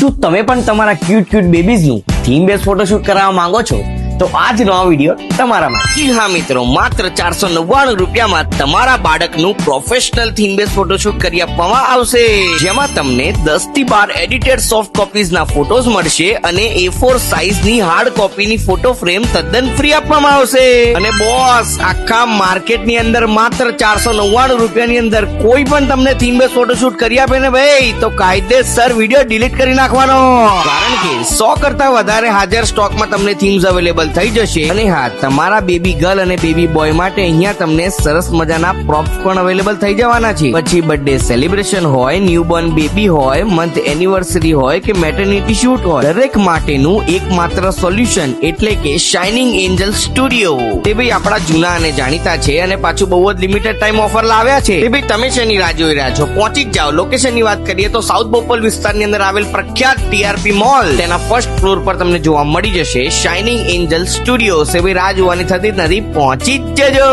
શું તમે પણ તમારા ક્યુટ બેબીઝનું થીમ બેઝ ફોટોશૂટ કરાવવા માંગો છો? તો આજનો આ વિડીયો તમારા માટે. જી હા મિત્રો, માત્ર 499 રૂપિયામાં તમારા બાળકનું પ્રોફેશનલ થીમ બેઝ ફોટોશૂટ કરી આપવામાં આવશે, જેમાં તમને 10 થી 12 એડિટેડ સોફ્ટ કોપીઝના ફોટોઝ મળશે અને A4 સાઇઝની હાર્ડ કોપીની ફોટો ફ્રેમ તદ્દન ફ્રી આપવામાં આવશે. અને બોસ, આખા માર્કેટની અંદર માત્ર 499 રૂપિયાની અંદર કોઈ પણ તમને થીમ બેઝ ફોટોશૂટ કરી આપે ને ભાઈ, તો કાયદેસર વિડીયો ડિલીટ કરી નાખવાનો, કારણ કે 100 કરતા વધારે હાજર સ્ટોકમાં તમને થીમ્સ અવેલેબલ થઈ જશે. અને હા, તમારા બેબી ગર્લ અને બેબી બોય માટે અહીંયા તમને સરસ મજાના પ્રોપ્સ પણ અવેલેબલ થઈ જવાના છે. પછી બર્થડે સેલિબ્રેશન હોય, ન્યૂબોર્ન બેબી હોય, મંથ એનિવર્સરી હોય કે મેટર્નિટી શૂટ હોય, દરેક માટેનું એકમાત્ર સોલ્યુશન એટલે કે શાઇનિંગ એન્જલ સ્ટુડિયો. તે ભાઈ આપણા જૂના અને જાણીતા છે અને પાછું બહુ જ લિમિટેડ ટાઈમ ઓફર લાવ્યા છે. તે ભાઈ તમે શેની રાહ જોઈ રહ્યા છો? પહોંચી જ જાઓ. લોકેશનની વાત કરીએ તો સાઉથ બોપલ વિસ્તારની અંદર આવેલ પ્રખ્યાત TRP મોલ, તેના ફર્સ્ટ ફ્લોર પર તમને જોવા મળી જશે શાઇનિંગ એન્જલ સ્ટુડિયો. રાહ જોવાની થતી જ નથી, પહોંચી જ જજો.